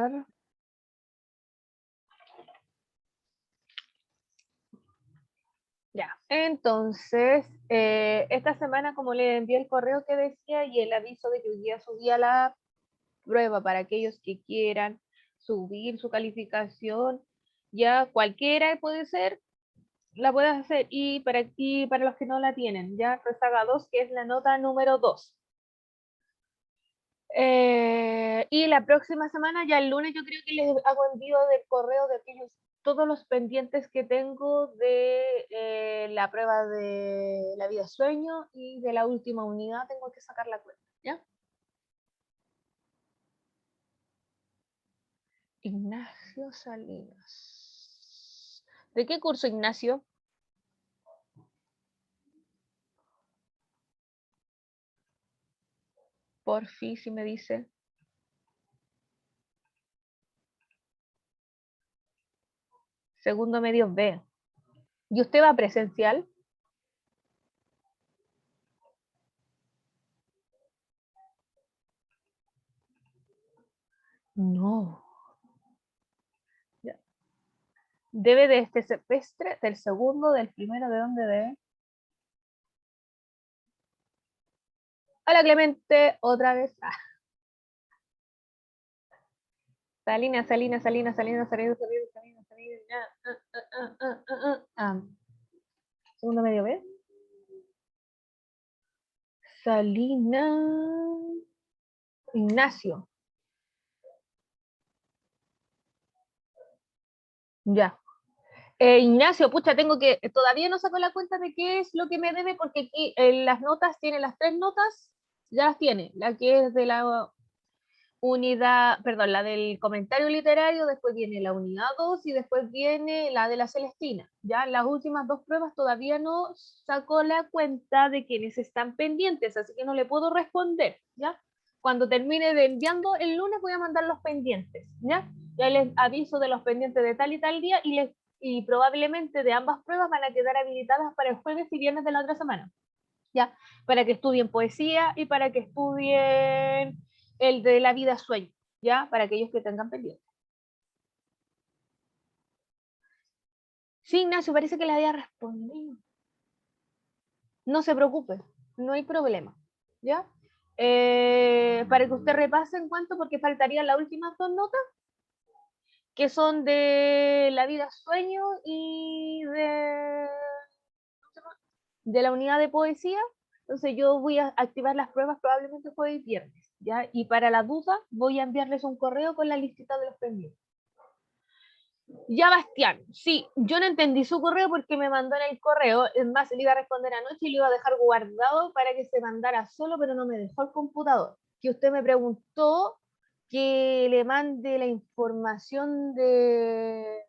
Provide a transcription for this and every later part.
ver. Ya, entonces, esta semana como le envié el correo que decía y el aviso de que hoy día subía la prueba para aquellos que quieran subir su calificación, ya cualquiera puede ser, la puedes hacer, y para los que no la tienen, ya rezaga 2, que es la nota número 2. Y la próxima semana, ya el lunes, yo creo que les hago envío del correo de aquellos, todos los pendientes que tengo de la prueba de la vida sueño y de la última unidad, tengo que sacar la cuenta, ¿ya? Ignacio Salinas. ¿De qué curso, Ignacio? Por fin, si me dice. Segundo medio B. ¿Y usted va presencial? No. Ya. Debe de este semestre, del segundo, del primero, ¿de dónde debe? Hola Clemente, otra vez. Salinas, Salinas, Salinas, Salinas, Salinas, Salinas, Salinas, Salinas. Segundo medio B. Salinas. Ignacio. Ya. Ignacio, pucha, tengo que, todavía no saco la cuenta de qué es lo que me debe, porque aquí las notas, tiene las 3 notas, ya las tiene, la que es de la unidad, perdón, la del comentario literario, después viene la unidad 2 y después viene la de la Celestina. Ya las últimas 2 pruebas todavía no saco la cuenta de quienes están pendientes, así que no le puedo responder, ¿ya? Cuando termine de enviando el lunes voy a mandar los pendientes, ¿ya? Ya les aviso de los pendientes de tal y tal día y probablemente de ambas pruebas van a quedar habilitadas para el jueves y viernes de la otra semana, ¿ya? Para que estudien poesía y para que estudien el de la vida sueño, ¿ya? Para aquellos que tengan pendiente. Sí, Ignacio, parece que le había respondido. No se preocupe, no hay problema, ¿ya? Para que usted repase en cuanto, porque faltarían las últimas 2 notas, que son de la vida sueño y de la unidad de poesía. Entonces yo voy a activar las pruebas probablemente jueves y viernes, ¿ya? Y para la duda voy a enviarles un correo con la listita de los pendientes. Ya, Bastián, sí, yo no entendí su correo porque me mandó en el correo, es más, le iba a responder anoche y lo iba a dejar guardado para que se mandara solo, pero no me dejó el computador. Que usted me preguntó que le mande la información de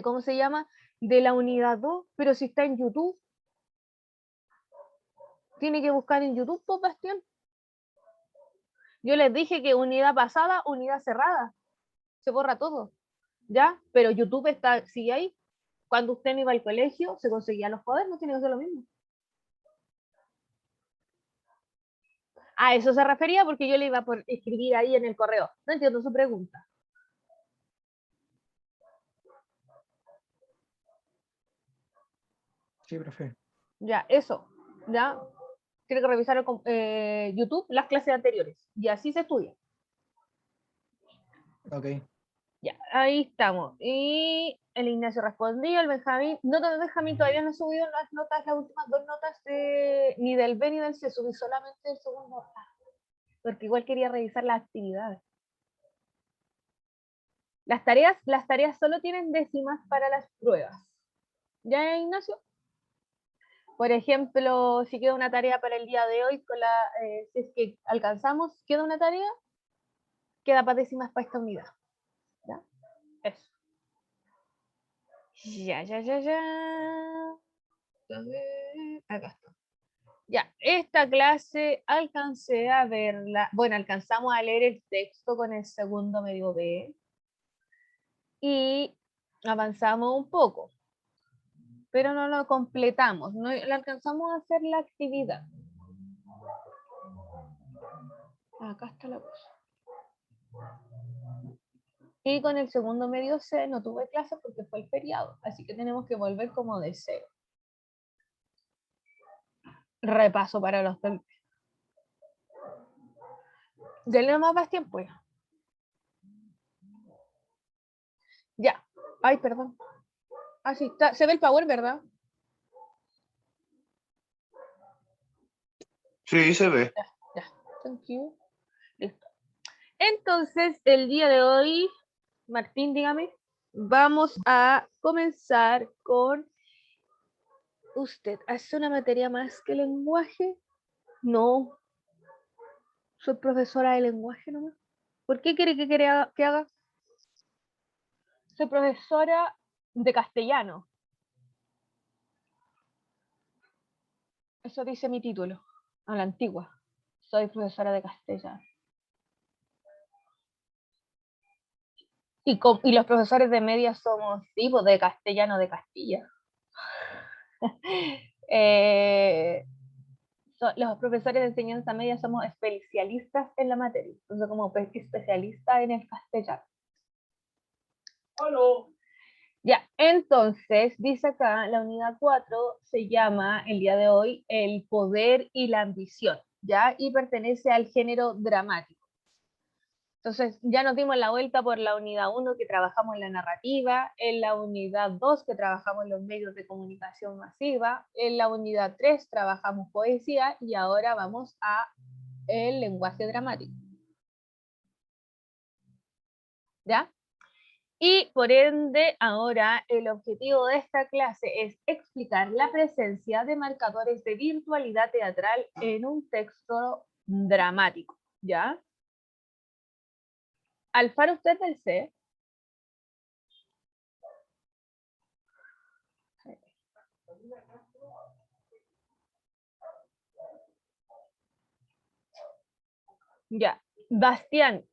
¿cómo se llama? De la unidad 2, pero si está en YouTube, tiene que buscar en YouTube, pues, Bastián. Yo les dije que unidad pasada, unidad cerrada, se borra todo, ¿ya? Pero YouTube está, sigue ahí. Cuando usted no iba al colegio, se conseguían los cuadernos, tiene que ser lo mismo. A eso se refería porque yo le iba a escribir ahí en el correo. No entiendo su pregunta. Sí, profe. Ya, eso. Ya. Tiene que revisar YouTube las clases anteriores. Y así se estudia. Ok. Ya, ahí estamos. Y el Ignacio respondió, el Benjamín. No, el Benjamín todavía no ha subido las notas, las últimas 2 notas ni del B ni del C, subí solamente el segundo A, porque igual quería revisar las actividades. Las tareas solo tienen décimas para las pruebas. ¿Ya, Ignacio? Por ejemplo, si queda una tarea para el día de hoy, si es que alcanzamos, queda una tarea, queda para décimas para esta unidad. ¿Ya? Eso. Ya. A ver, acá está. Ya, esta clase alcancé a verla, bueno, alcanzamos a leer el texto con el segundo medio B y avanzamos un poco, pero no lo completamos, no le alcanzamos a hacer la actividad. Acá está la cosa. Y con el segundo medio C no tuve clases porque fue el feriado, así que tenemos que volver como de cero. Repaso para los del... Denle más tiempo ya. Ya. Ay, perdón. Ah, sí, se ve el power, ¿verdad? Sí, se ve. Ya. Thank you. Listo. Entonces, el día de hoy, Martín, dígame, vamos a comenzar con... ¿Usted hace una materia más que lenguaje? No. Soy profesora de lenguaje nomás. ¿Por qué quiere que haga? Soy profesora de castellano. Eso dice mi título, a la antigua. Soy profesora de castellano. Y los profesores de media somos tipos de castellano de Castilla. Los profesores de enseñanza media somos especialistas en la materia. Entonces, como especialista en el castellano. ¡Hola! Ya, entonces, dice acá, la unidad 4 se llama, el día de hoy, el poder y la ambición, ¿ya? Y pertenece al género dramático. Entonces, ya nos dimos la vuelta por la unidad 1 que trabajamos en la narrativa, en la unidad 2 que trabajamos en los medios de comunicación masiva, en la unidad 3 trabajamos poesía y ahora vamos a el lenguaje dramático. ¿Ya? Y por ende, ahora el objetivo de esta clase es explicar la presencia de marcadores de virtualidad teatral en un texto dramático, ¿ya? Alfaro, usted del C. Ya. Bastián,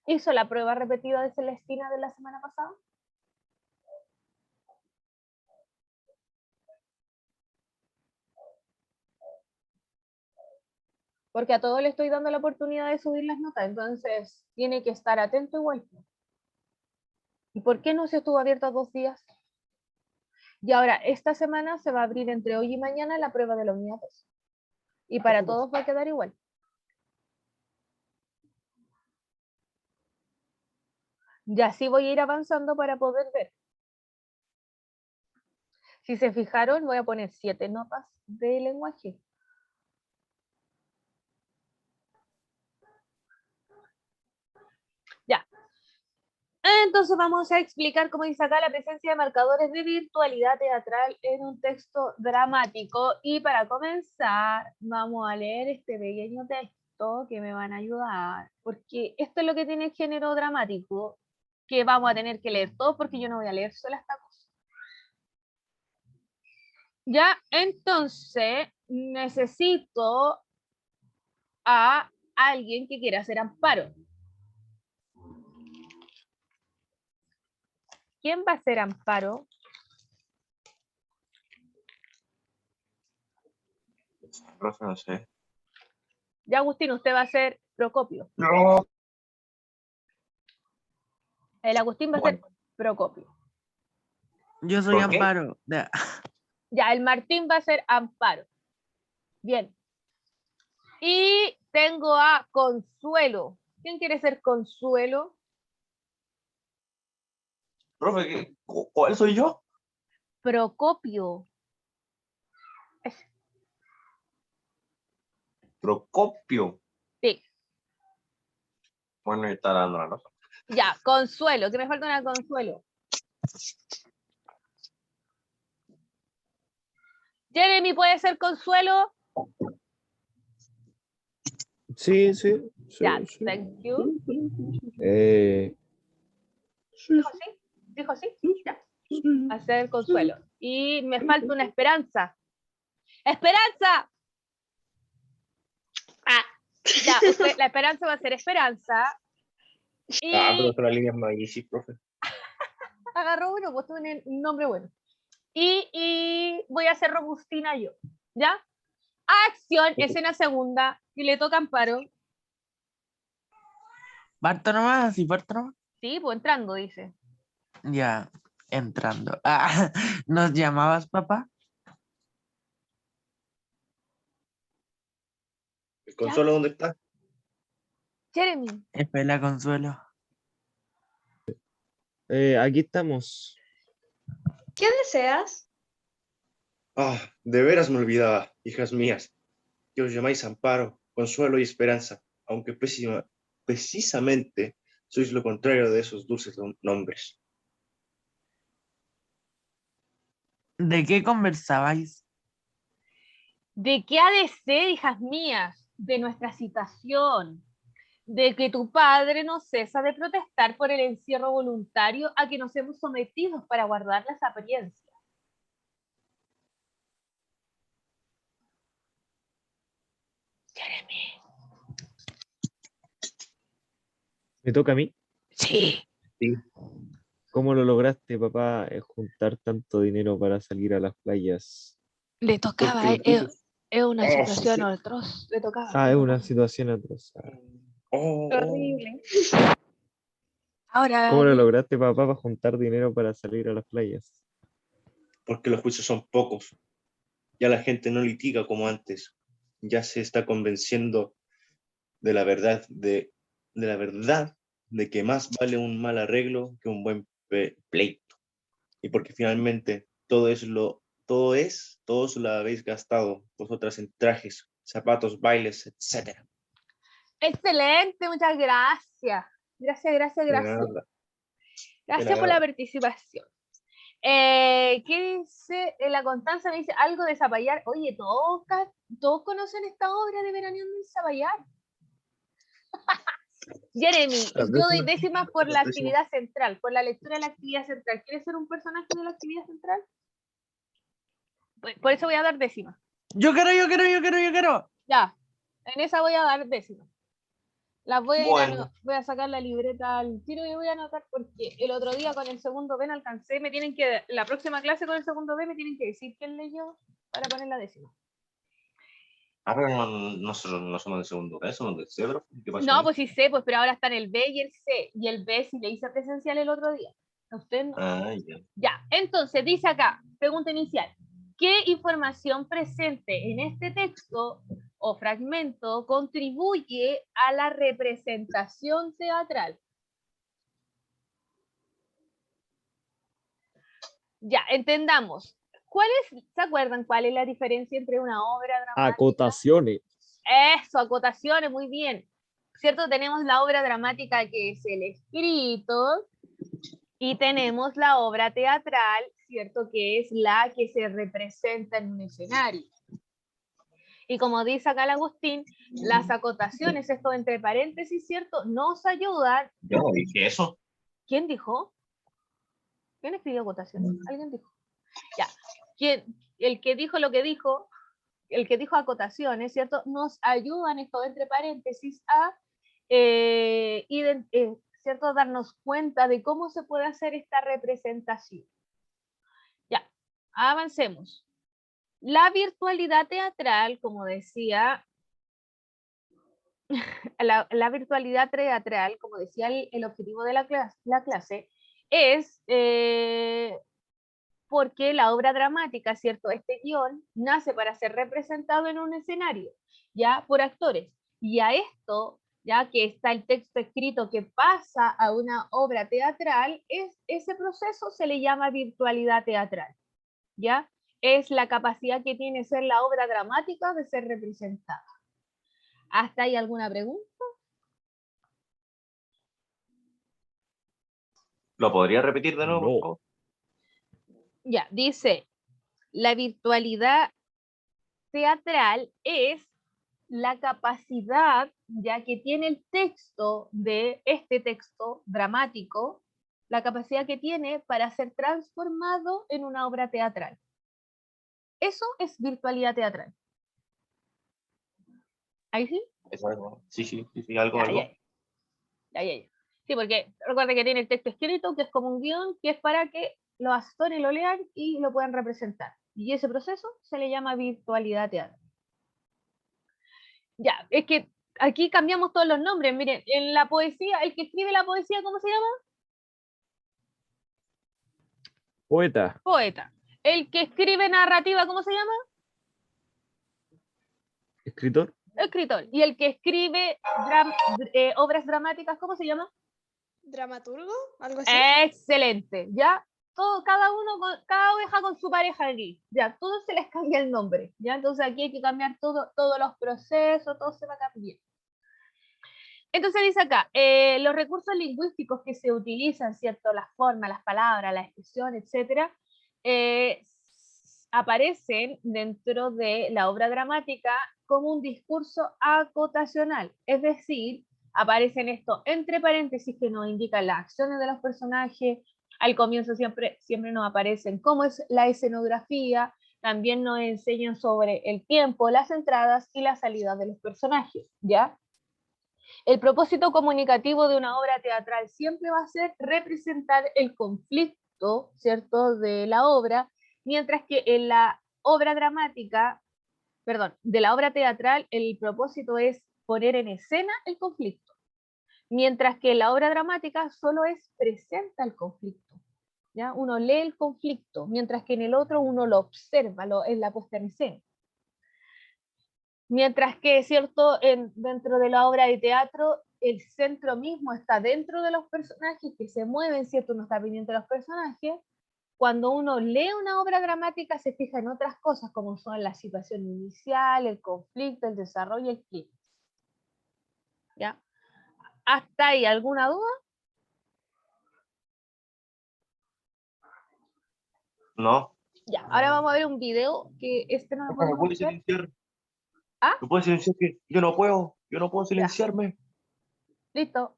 ¿hizo la prueba repetida de Celestina de la semana pasada? Porque a todos le estoy dando la oportunidad de subir las notas, entonces tiene que estar atento igual. ¿Y por qué no se estuvo abierto 2 días? Y ahora, esta semana se va a abrir entre hoy y mañana la prueba de la unidad 2. Y para todos va a quedar igual. Y así voy a ir avanzando para poder ver. Si se fijaron, voy a poner 7 notas de lenguaje. Ya. Entonces vamos a explicar, como dice acá, la presencia de marcadores de virtualidad teatral en un texto dramático. Y para comenzar, vamos a leer este pequeño texto que me van a ayudar. Porque esto es lo que tiene el género dramático, que vamos a tener que leer todo porque yo no voy a leer sola esta cosa. Ya, entonces necesito a alguien que quiera hacer amparo. ¿Quién va a hacer amparo? Profe, no sé. Ya, Agustín, usted va a ser Procopio. No. El Agustín va a ser Procopio. Yo soy ¿Por qué? Amparo. Ya, el Martín va a ser Amparo. Bien. Y tengo a Consuelo. ¿Quién quiere ser Consuelo? Profe, ¿cuál soy yo? Procopio. Procopio. Sí. Bueno, y está dando la nota. Ya, Consuelo, que me falta una Consuelo. Jeremy, ¿puede ser Consuelo? Sí. Ya, Sí. thank you. Sí. ¿Dijo sí? ¿Dijo sí? Ya. Va a ser Consuelo. Y me falta una Esperanza. ¡Esperanza! Ah, ya, la Esperanza va a ser Esperanza. Y pero la línea es más easy, profe. agarró uno, pues tiene un nombre bueno. Y voy a hacer Robustina yo. ¿Ya? Acción, escena segunda, y le toca Amparo. Parto nomás, sí, parto nomás. Sí, pues entrando, dice. Ya, entrando. Ah, ¿nos llamabas, papá? ¿El Consuelo dónde está? Jeremy, Espera, Consuelo. Aquí estamos. ¿Qué deseas? Ah, de veras me olvidaba, hijas mías, que os llamáis Amparo, Consuelo y Esperanza, aunque precisamente sois lo contrario de esos dulces nombres. ¿De qué conversabais? ¿de qué ha de ser, hijas mías? De nuestra situación, de que tu padre no cesa de protestar por el encierro voluntario a que nos hemos sometido para guardar las apariencias. Jeremy. ¿Me toca a mí? Sí. Sí, ¿Cómo lo lograste, papá, juntar tanto dinero para salir a las playas? Le tocaba, porque los dulces... es una Oh, situación sí. atroz, le tocaba. Ah, es una situación atroz. Horrible. Ahora, ¿Cómo lo lograste, papá, para juntar dinero para salir a las playas? porque los juicios son pocos. Ya la gente no litiga como antes. Ya se está convenciendo de la verdad, de la verdad de que más vale un mal arreglo que un buen pleito. Y porque finalmente todo eso lo habéis gastado vosotras en trajes, zapatos, bailes, etcétera. excelente, muchas gracias. Gracias, gracias, De gracias. nada, de Gracias por la nada. participación. ¿Qué dice la Constanza? Me dice algo de Zapallar. Oye, todos conocen esta obra de Veraneando en Zapallar. Jeremy, Las yo doy décimas, décimas por la las décimas. actividad central, por la lectura de la actividad central. ¿Quieres ser un personaje de la actividad central? Por eso voy a dar décimas. Yo quiero. Ya, en esa voy a dar décimas. Las voy a ir Bueno, voy a sacar la libreta al tiro y voy a anotar porque el otro día con el segundo B no alcancé, la próxima clase con el segundo B me tienen que decir quién leyó para poner la décima. pero nosotros no somos de segundo B, somos de cedro. ¿Qué pasa No, ahí? pues sí sé, pues pero ahora están el B y el C, y el B sí le hice presencial el otro día. ¿A usted no? Ah, ya. Ya, entonces dice acá, pregunta inicial. ¿Qué información presente en este texto o fragmento contribuye a la representación teatral? Ya, entendamos. ¿Se acuerdan cuál es la diferencia entre una obra dramática? Acotaciones. Eso, acotaciones, muy bien. ¿Cierto? Tenemos la obra dramática que es el escrito y tenemos la obra teatral, ¿cierto? Que es la que se representa en un escenario. Y como dice acá el Agustín, las acotaciones, esto entre paréntesis, ¿cierto? Nos ayudan. Yo no dije eso. ¿Quién dijo? ¿Quién escribió acotaciones? ¿Alguien dijo? Ya. El que dijo lo que dijo, el que dijo acotaciones, ¿cierto? Nos ayudan esto entre paréntesis a, ¿cierto? Darnos cuenta de cómo se puede hacer esta representación. Ya, avancemos. La virtualidad teatral, como decía, la virtualidad teatral, como decía el objetivo de la clase es porque la obra dramática, ¿cierto? Este guión nace para ser representado en un escenario, ya por actores. Y a esto, ya que está el texto escrito que pasa a una obra teatral, ese proceso se le llama virtualidad teatral, ¿ya? Es la capacidad que tiene ser la obra dramática de ser representada. ¿Hasta ahí alguna pregunta? ¿Lo podría repetir de nuevo, por No. favor? Ya, dice, la virtualidad teatral es la capacidad ya que tiene el texto de este texto dramático, la capacidad que tiene para ser transformado en una obra teatral. Eso es virtualidad teatral. ¿Ahí sí? ¿Es algo? Sí, algo, Ya, algo. ya. Sí, porque recuerda que tiene el texto escrito, que es como un guión, que es para que los actores lo lean y lo puedan representar. Y ese proceso se le llama virtualidad teatral. Ya, es que aquí cambiamos todos los nombres. Miren, en la poesía, el que escribe la poesía, ¿cómo se llama? Poeta. Poeta. El que escribe narrativa, ¿cómo se llama? Escritor. Escritor. Y el que escribe obras dramáticas, ¿cómo se llama? ¿Dramaturgo? ¿Algo así? Excelente. Ya, todo, cada oveja con su pareja aquí. Ya, todos se les cambia el nombre. Ya, entonces aquí hay que cambiar todos los procesos, todo se va a cambiar. Entonces dice acá, los recursos lingüísticos que se utilizan, ¿cierto? Las formas, las palabras, la expresión, etcétera, aparecen dentro de la obra dramática como un discurso acotacional, es decir, aparecen esto entre paréntesis que nos indican las acciones de los personajes. Al comienzo siempre nos aparecen cómo es la escenografía, también nos enseñan sobre el tiempo, las entradas y las salidas de los personajes, ¿ya? El propósito comunicativo de una obra teatral siempre va a ser representar el conflicto, ¿cierto?, de la obra, mientras que en la obra dramática, perdón, de la obra teatral, el propósito es poner en escena el conflicto, mientras que en la obra dramática solo presenta el conflicto, ¿ya? Uno lee el conflicto, mientras que en el otro uno lo observa, es la puesta en escena. Mientras que, ¿cierto?, dentro de la obra de teatro, el centro mismo está dentro de los personajes que se mueven, ¿cierto? Uno está pendiente de los personajes. Cuando uno lee una obra dramática se fija en otras cosas, como son la situación inicial, el conflicto, el desarrollo, el clímax. ¿Ya? ¿Hasta ahí alguna duda? No. Ya, ahora vamos a ver un video que no lo ¿Me podemos puedes ver. silenciar? ¿Ah? ¿Me puedes silenciar? Que yo no puedo silenciarme. Listo.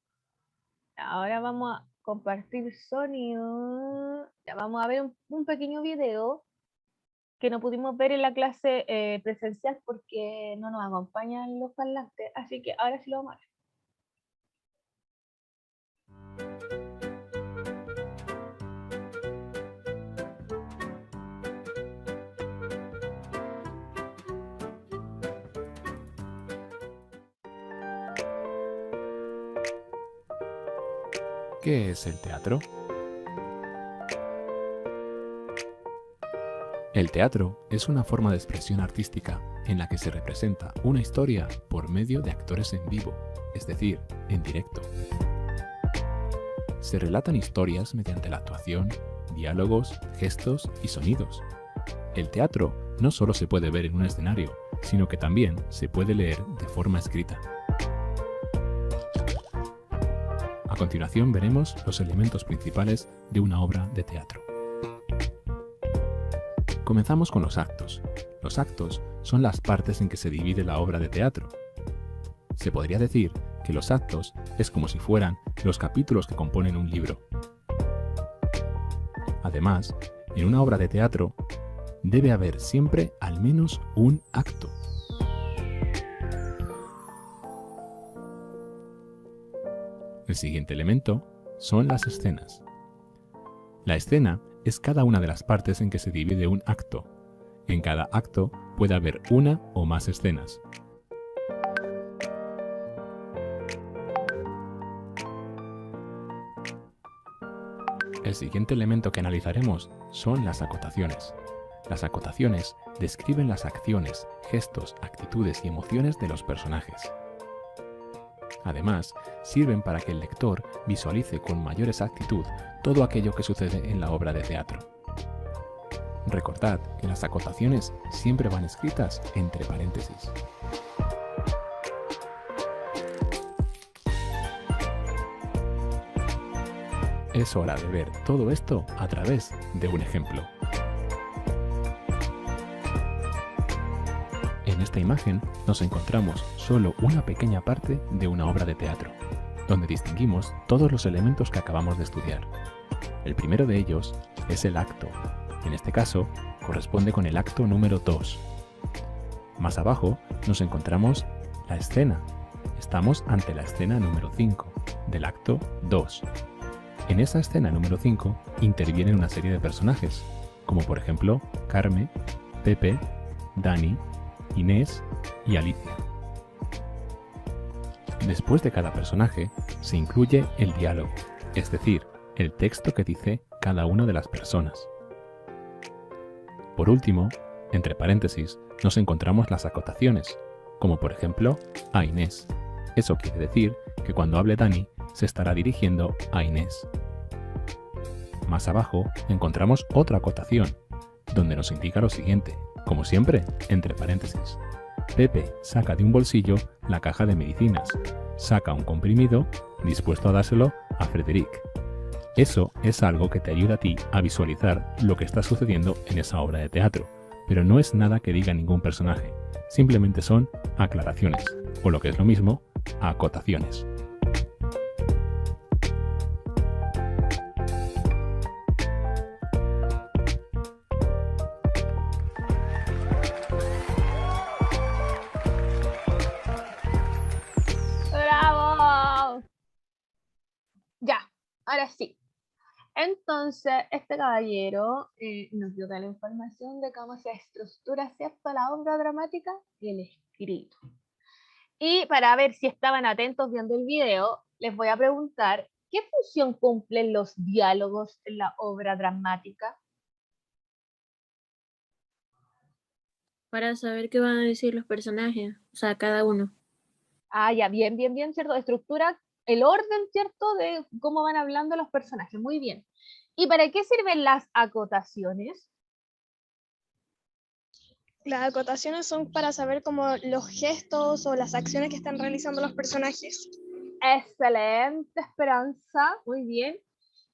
Ahora vamos a compartir sonido. Ya vamos a ver un pequeño video que no pudimos ver en la clase presencial porque no nos acompañan los parlantes, así que ahora sí lo vamos a ver. ¿Qué es el teatro? El teatro es una forma de expresión artística en la que se representa una historia por medio de actores en vivo, es decir, en directo. Se relatan historias mediante la actuación, diálogos, gestos y sonidos. El teatro no solo se puede ver en un escenario, sino que también se puede leer de forma escrita. A continuación veremos los elementos principales de una obra de teatro. Comenzamos con los actos. Los actos son las partes en que se divide la obra de teatro. Se podría decir que los actos es como si fueran los capítulos que componen un libro. Además, en una obra de teatro debe haber siempre al menos un acto. El siguiente elemento son las escenas. La escena es cada una de las partes en que se divide un acto. En cada acto puede haber una o más escenas. El siguiente elemento que analizaremos son las acotaciones. Las acotaciones describen las acciones, gestos, actitudes y emociones de los personajes. Además, sirven para que el lector visualice con mayor exactitud todo aquello que sucede en la obra de teatro. Recordad que las acotaciones siempre van escritas entre paréntesis. Es hora de ver todo esto a través de un ejemplo. En esta imagen nos encontramos solo una pequeña parte de una obra de teatro, donde distinguimos todos los elementos que acabamos de estudiar. El primero de ellos es el acto. En este caso, corresponde con el acto número 2. Más abajo nos encontramos la escena. Estamos ante la escena número 5 del acto 2. En esa escena número 5 intervienen una serie de personajes, como por ejemplo Carmen, Pepe, Dani, Inés y Alicia. Después de cada personaje se incluye el diálogo, es decir, el texto que dice cada una de las personas. Por último, entre paréntesis, nos encontramos las acotaciones, como por ejemplo a Inés. Eso quiere decir que cuando hable Dani, se estará dirigiendo a Inés. Más abajo encontramos otra acotación, donde nos indica lo siguiente, como siempre, entre paréntesis. Pepe saca de un bolsillo la caja de medicinas, saca un comprimido, dispuesto a dárselo a Frederic. Eso es algo que te ayuda a ti a visualizar lo que está sucediendo en esa obra de teatro, pero no es nada que diga ningún personaje, simplemente son aclaraciones, o lo que es lo mismo, acotaciones. ¡Bravo! Ya, ahora sí. Entonces, este caballero nos dio toda la información de cómo se estructura, ¿cierto?, la obra dramática y el escrito. Y para ver si estaban atentos viendo el video, les voy a preguntar, ¿qué función cumplen los diálogos en la obra dramática? Para saber qué van a decir los personajes, o sea, cada uno. Ah, ya, bien, bien, bien, ¿cierto? Estructura el orden, ¿cierto?, de cómo van hablando los personajes. Muy bien. ¿Y para qué sirven las acotaciones? Las acotaciones son para saber como los gestos o las acciones que están realizando los personajes. Excelente, Esperanza. Muy bien.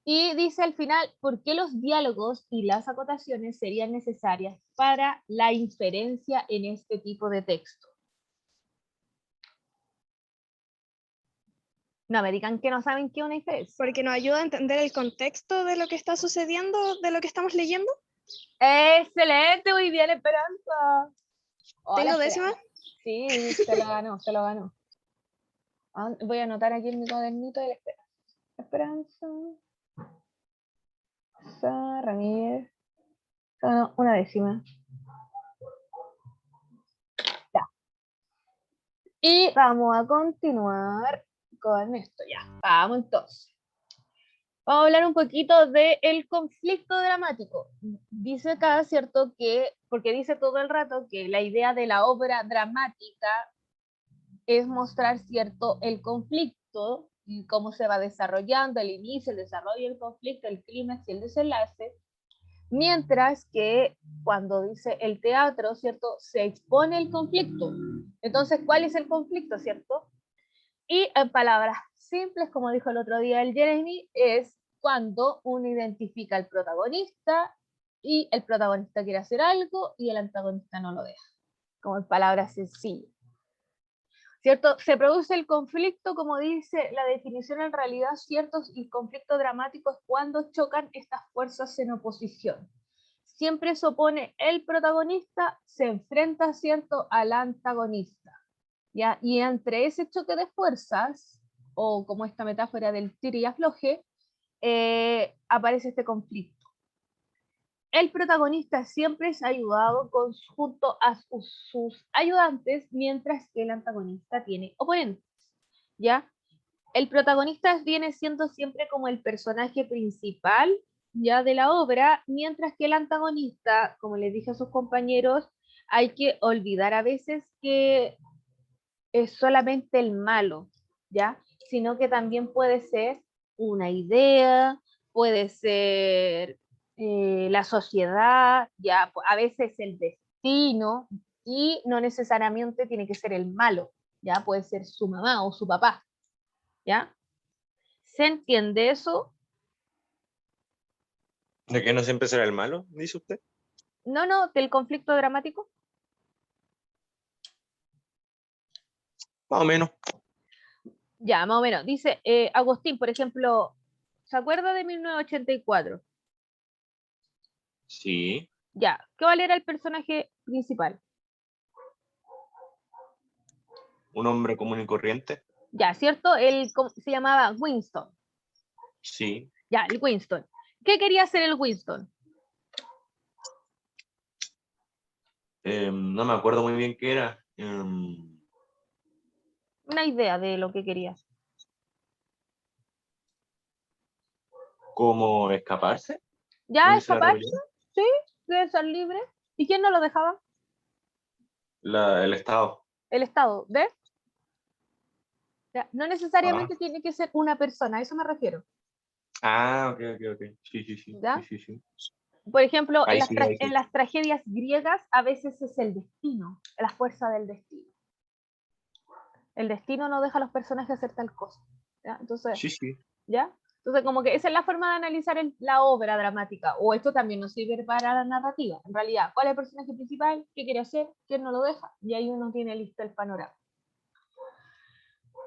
Y dice al final, ¿por qué los diálogos y las acotaciones serían necesarias para la inferencia en este tipo de texto? No me digan que no saben qué es una inferencia. Porque nos ayuda a entender el contexto de lo que está sucediendo, de lo que estamos leyendo. Excelente, muy bien, Esperanza. Hola, ¿Tengo Esperanza. décima? Sí, se lo ganó, se lo ganó. Voy a anotar aquí en mi cuadernito de la Esperanza. Ramírez. No, una décima. Ya. Y vamos a continuar con esto ya. Vamos entonces. Vamos a hablar un poquito del conflicto dramático. Dice acá, ¿cierto? Que, porque dice todo el rato que la idea de la obra dramática es mostrar, ¿cierto?, el conflicto y cómo se va desarrollando, el inicio, el desarrollo del conflicto, el clímax y el desenlace, mientras que cuando dice el teatro, ¿cierto?, se expone el conflicto. Entonces, ¿cuál es el conflicto, cierto? Y en palabras simples, como dijo el otro día el Jeremy, es cuando uno identifica al protagonista y el protagonista quiere hacer algo y el antagonista no lo deja. Como en palabras sencillas. ¿Cierto? Se produce el conflicto, como dice la definición en realidad, ¿cierto? Y conflicto dramático es cuando chocan estas fuerzas en oposición. Siempre se opone el protagonista, se enfrenta, ¿cierto?, al antagonista. ¿Ya? Y entre ese choque de fuerzas, o como esta metáfora del tire y afloje, aparece este conflicto. El protagonista siempre es ayudado junto a sus ayudantes, mientras que el antagonista tiene oponentes, ¿ya? El protagonista viene siendo siempre como el personaje principal, ya, de la obra, mientras que el antagonista, como les dije a sus compañeros, hay que olvidar a veces que es solamente el malo, ¿ya? Sino que también puede ser una idea, puede ser la sociedad, ya, a veces el destino, y no necesariamente tiene que ser el malo, ya, puede ser su mamá o su papá, ¿ya? ¿Se entiende eso? ¿De que no siempre será el malo, dice usted? No, del conflicto dramático. Más o menos. Ya, más o menos. Dice Agustín, por ejemplo, ¿se acuerda de 1984? Sí. Ya, ¿cuál era el personaje principal? Un hombre común y corriente. Ya, ¿cierto? Él se llamaba Winston. Sí. Ya, el Winston. ¿Qué quería hacer el Winston? No me acuerdo muy bien qué era. Una idea de lo que quería. ¿Cómo escaparse? ¿Ya ¿No dice la escaparse? rebelión? Sí, de ser libre. ¿Y quién no lo dejaba? El Estado. El Estado. ¿De? Ya, no Ah. necesariamente tiene que ser una persona, a eso me refiero. Ah, ok, ok, ok. Sí, sí, sí. ¿Ya? Sí, sí, sí. Por ejemplo, Ahí sí, ahí sí. en las tragedias griegas a veces es el destino, la fuerza del destino. El destino no deja a los personajes hacer tal cosa. ¿Ya? Entonces, Sí, sí. ¿ya? Entonces, como que esa es la forma de analizar la obra dramática. O esto también nos sirve para la narrativa. En realidad, ¿cuál es el personaje principal? ¿Qué quiere hacer? ¿Quién no lo deja? Y ahí uno tiene listo el panorama.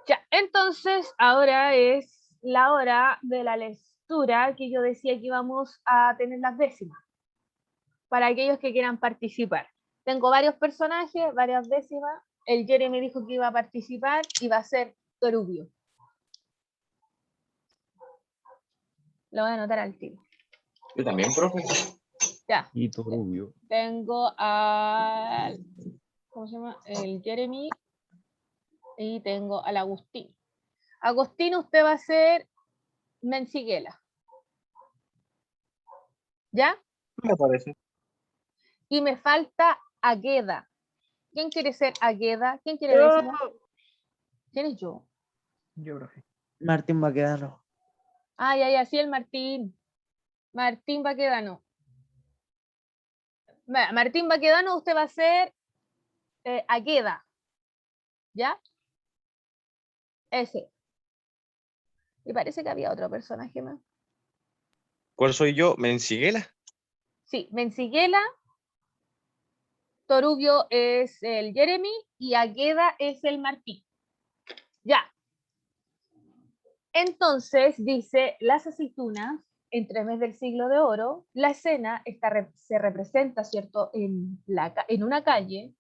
Ya, entonces, ahora es la hora de la lectura que yo decía que íbamos a tener las décimas. Para aquellos que quieran participar. Tengo varios personajes, varias décimas. El Jeremy dijo que iba a participar y va a ser Torubio. Lo voy a anotar al tiro. Yo también, profe. Ya. Y Torubio. Tengo al, ¿cómo se llama? El Jeremy y tengo al Agustín. Agustín, usted va a ser Menciguela. ¿Ya? Me parece. Y me falta Agueda. ¿Quién quiere ser Agueda? ¿Quién quiere décima? ¿Quién es yo? Yo, profe. Martín Baquedano. Ay, ay, así el Martín. Martín Baquedano. Martín Baquedano, usted va a ser Agueda. ¿Ya? Ese. Y parece que había otro personaje más. ¿Cuál soy yo? ¿Menciguela? Sí, Menciguela, Torubio es el Jeremy y Agueda es el Martín. Ya. Entonces dice, las aceitunas, entremés del siglo de oro, la escena se representa, ¿cierto?, en una calle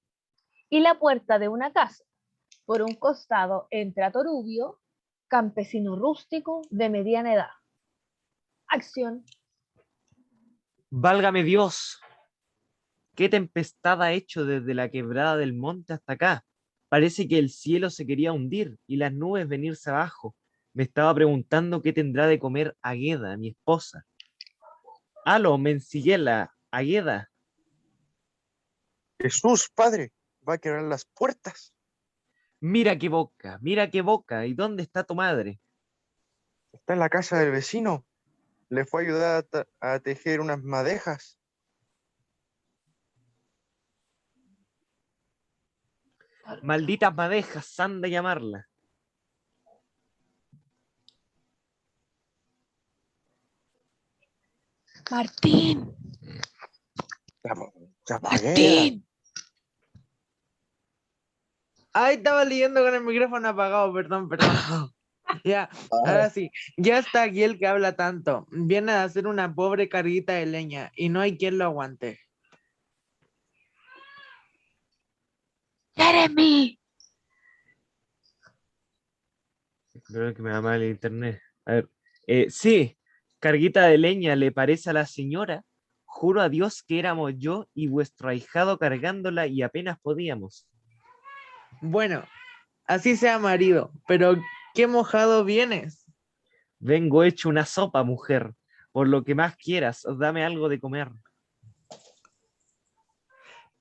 y la puerta de una casa. Por un costado entra Torubio, campesino rústico de mediana edad. Acción. ¡Válgame Dios! ¿Qué tempestad ha hecho desde la quebrada del monte hasta acá? Parece que el cielo se quería hundir y las nubes venirse abajo. Me estaba preguntando qué tendrá de comer Agueda, mi esposa. ¡Aló, Menciguela! ¡Agueda! Jesús, Padre, va a quebrar las puertas. Mira qué boca, mira qué boca. ¿Y dónde está tu madre? Está en la casa del vecino. Le fue a ayudar a tejer unas madejas. Malditas madejas, anda a llamarla. Martín. Se apagué. Martín. Ay, estaba leyendo con el micrófono apagado, perdón. Ya, ahora sí. Ya está aquí el que habla tanto. Viene a hacer una pobre carguita de leña y no hay quien lo aguante. Jeremy. Creo que me va mal el internet. A ver. Sí, carguita de leña, ¿le parece a la señora? Juro a Dios que éramos yo y vuestro ahijado cargándola y apenas podíamos. Bueno, así sea marido, pero qué mojado vienes. Vengo hecho una sopa, mujer. Por lo que más quieras, dame algo de comer.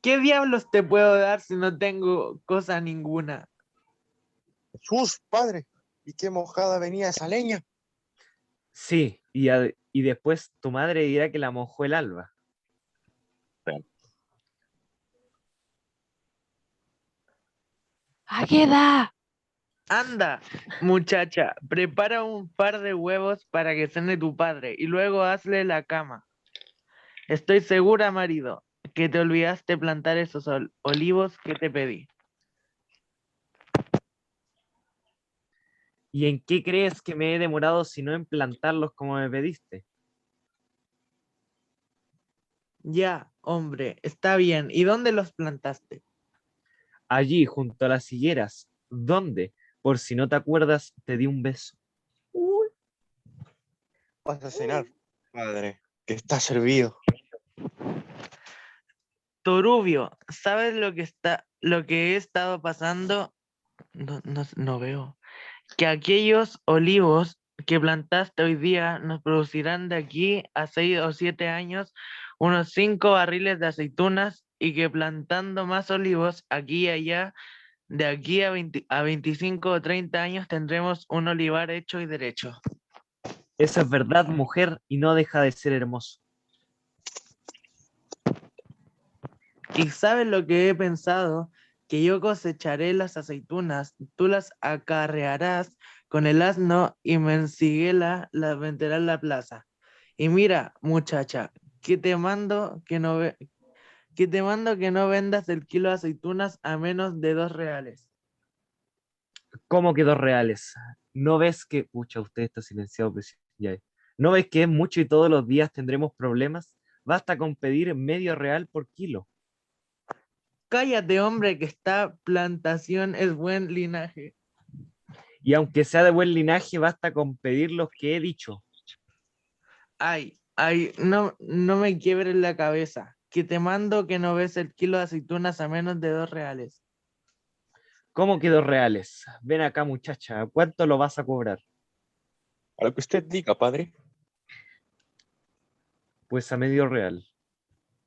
¿Qué diablos te puedo dar si no tengo cosa ninguna? Jesús, Padre, ¿y qué mojada venía esa leña? Sí, y después tu madre dirá que la mojó el alba. Agueda. Anda, muchacha, prepara un par de huevos para que cene tu padre y luego hazle la cama. Estoy segura, marido, que te olvidaste plantar esos olivos que te pedí. ¿Y en qué crees que me he demorado si no en plantarlos como me pediste? Ya, hombre, está bien. ¿Y dónde los plantaste? Allí, junto a las higueras, donde, por si no te acuerdas, te di un beso. Vas a cenar, Padre, que está servido. Torubio, ¿sabes lo que he estado pasando? No veo. Que aquellos olivos que plantaste hoy día nos producirán de aquí a 6 o 7 años unos 5 barriles de aceitunas y que plantando más olivos aquí y allá, de aquí a 25 o 30 años tendremos un olivar hecho y derecho. Eso es verdad, mujer, y no deja de ser hermoso. ¿Y sabes lo que he pensado? Que yo cosecharé las aceitunas, tú las acarrearás con el asno y Menciguela las venderá en la plaza. Y mira, muchacha, que te mando que no vendas el kilo de aceitunas a menos de 2 reales. ¿Cómo que 2 reales? ¿No ves que... Pucha, usted está silenciado, ya. ¿No ves que es mucho y todos los días tendremos problemas? Basta con pedir medio real por kilo. Cállate, hombre, que esta plantación es buen linaje. Y aunque sea de buen linaje, basta con pedir los que he dicho. Ay, no me quiebres la cabeza. Que te mando que no ves el kilo de aceitunas a menos de 2 reales. ¿Cómo que 2 reales? Ven acá, muchacha, ¿a cuánto lo vas a cobrar? A lo que usted diga, padre. Pues a medio real.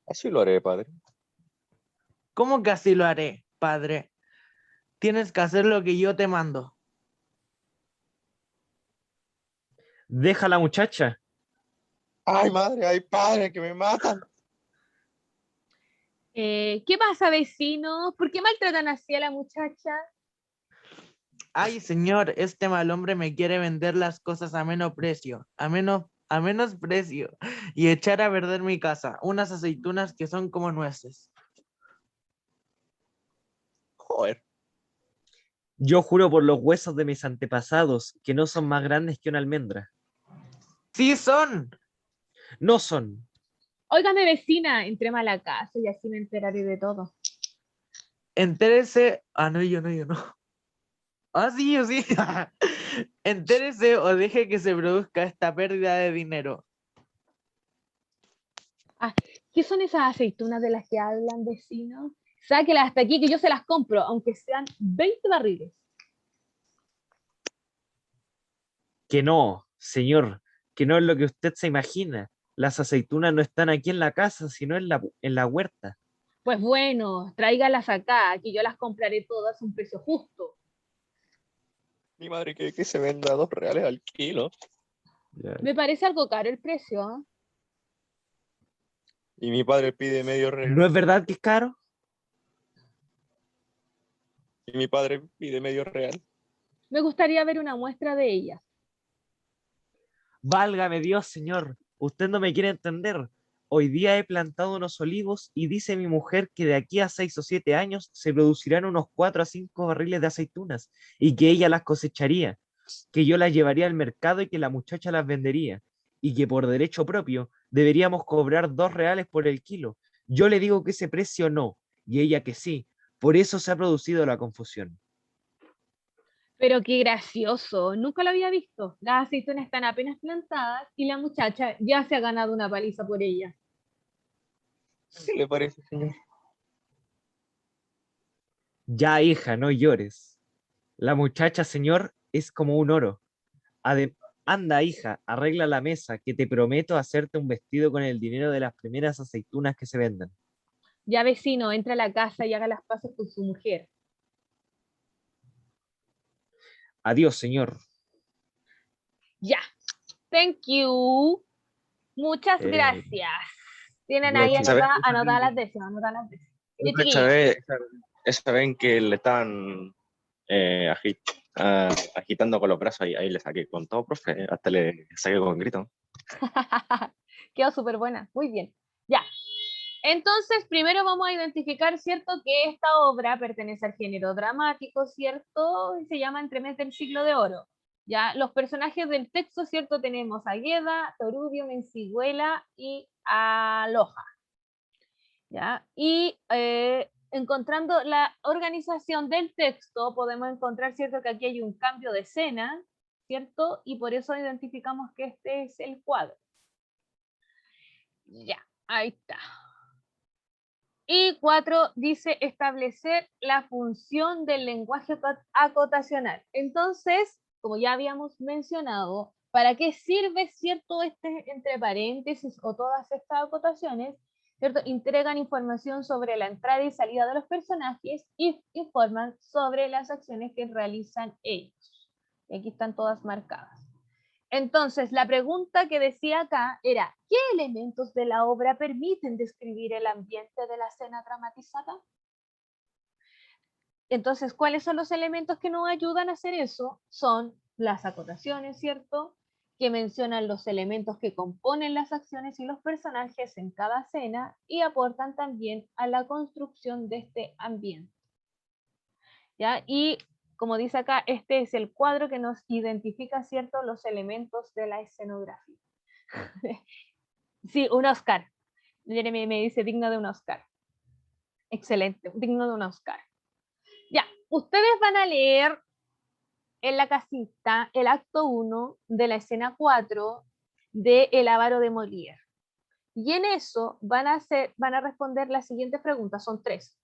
Así lo haré, padre. ¿Cómo que así lo haré, padre? Tienes que hacer lo que yo te mando. Deja la muchacha. Ay, madre, ay, padre, que me matan. ¿Qué pasa, vecino? ¿Por qué maltratan así a la muchacha? Ay, señor, este mal hombre me quiere vender las cosas a menos precio, a menos precio, y echar a perder mi casa, unas aceitunas que son como nueces. Joder. Yo juro por los huesos de mis antepasados que no son más grandes que una almendra. ¡Sí son! No son. Óigame, vecina, entremos a la casa y así me enteraré de todo. Entérese. Ah, no, yo no. Ah, sí, yo sí. Entérese o deje que se produzca esta pérdida de dinero. ¿Qué son esas aceitunas de las que hablan, vecino? Sáquelas hasta aquí que yo se las compro, aunque sean 20 barriles. Que no, señor, que no es lo que usted se imagina. Las aceitunas no están aquí en la casa, sino en la huerta. Pues bueno, tráigalas acá, que yo las compraré todas a un precio justo. Mi madre quiere que se venda a 2 reales al kilo. Me parece algo caro el precio, ¿eh? Y mi padre pide medio real. ¿No es verdad que es caro? Y mi padre pide medio real. Me gustaría ver una muestra de ellas. Válgame Dios, señor, usted no me quiere entender. Hoy día he plantado unos olivos y dice mi mujer que de aquí a 6 o 7 años se producirán unos 4 a 5 barriles de aceitunas y que ella las cosecharía, que yo las llevaría al mercado y que la muchacha las vendería y que por derecho propio deberíamos cobrar 2 reales por el kilo. Yo le digo que ese precio no y ella que sí. Por eso se ha producido la confusión. Pero qué gracioso, nunca lo había visto. Las aceitunas están apenas plantadas y la muchacha ya se ha ganado una paliza por ellas. ¿Qué le parece, señor? Ya, hija, no llores. La muchacha, señor, es como un oro. Anda, hija, arregla la mesa, que te prometo hacerte un vestido con el dinero de las primeras aceitunas que se vendan. Ya, vecino, entra a la casa y haga las paces con su mujer. Adiós, señor. Ya. Thank you. Muchas gracias. Tienen ahí anotadas las décimas, anotadas las décimas. Ya, chiquillos. Esa vez que le estaban agitando con los brazos, ahí le saqué con todo, profe, hasta le saqué con grito. Quedó súper buena. Muy bien. Ya. Entonces, primero vamos a identificar, ¿cierto?, que esta obra pertenece al género dramático, ¿cierto? Y se llama Entremés del Siglo de Oro. Ya, los personajes del texto, ¿cierto? Tenemos a Gueda, Torubio, Mencigüela y a Loja. ¿Ya? Y encontrando la organización del texto, podemos encontrar, ¿cierto?, que aquí hay un cambio de escena, ¿cierto? Y por eso identificamos que este es el cuadro. Ya, ahí está. Y 4 dice establecer la función del lenguaje acotacional. Entonces, como ya habíamos mencionado, ¿para qué sirve, cierto, entre paréntesis o todas estas acotaciones? ¿Cierto? Entregan información sobre la entrada y salida de los personajes y informan sobre las acciones que realizan ellos. Y aquí están todas marcadas. Entonces, la pregunta que decía acá era, ¿qué elementos de la obra permiten describir el ambiente de la escena dramatizada? Entonces, ¿cuáles son los elementos que nos ayudan a hacer eso? Son las acotaciones, ¿cierto? Que mencionan los elementos que componen las acciones y los personajes en cada escena y aportan también a la construcción de este ambiente. ¿Ya? Y como dice acá, este es el cuadro que nos identifica, ¿cierto?, los elementos de la escenografía. Sí, un Oscar. Jeremy me dice digno de un Oscar. Excelente, digno de un Oscar. Ya, ustedes van a leer en la casita el acto 1 de la escena 4 de El avaro de Molière. Y en eso van a responder las siguientes preguntas, son 3.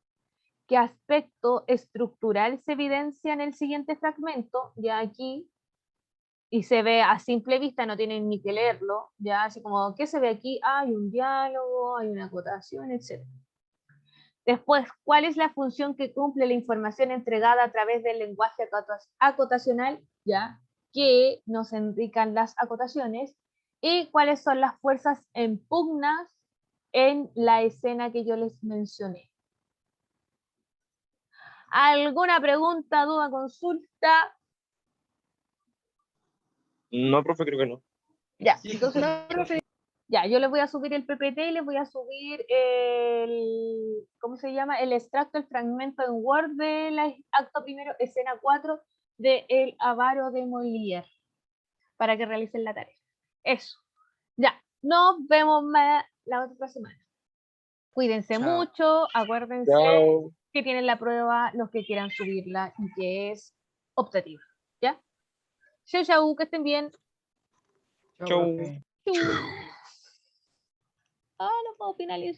¿Qué aspecto estructural se evidencia en el siguiente fragmento? Ya aquí, y se ve a simple vista, no tienen ni que leerlo, ya así como, ¿qué se ve aquí? Hay un diálogo, hay una acotación, etc. Después, ¿cuál es la función que cumple la información entregada a través del lenguaje acotacional? Ya, que nos indican las acotaciones, y cuáles son las fuerzas en pugnas en la escena que yo les mencioné. ¿Alguna pregunta, duda, consulta? No, profe, creo que no. Ya, entonces, ya, yo les voy a subir el PPT y les voy a subir el, ¿cómo se llama? El extracto, el fragmento en Word del acto primero, escena 4 de El avaro de Molière, para que realicen la tarea. Eso. Ya, nos vemos más la otra semana. Cuídense Chao. mucho, acuérdense Chao. que tienen la prueba los que quieran subirla y que es optativa. ¿Ya? Chau, chau, que estén bien. Chau. Chau. Ah, no puedo finalizar.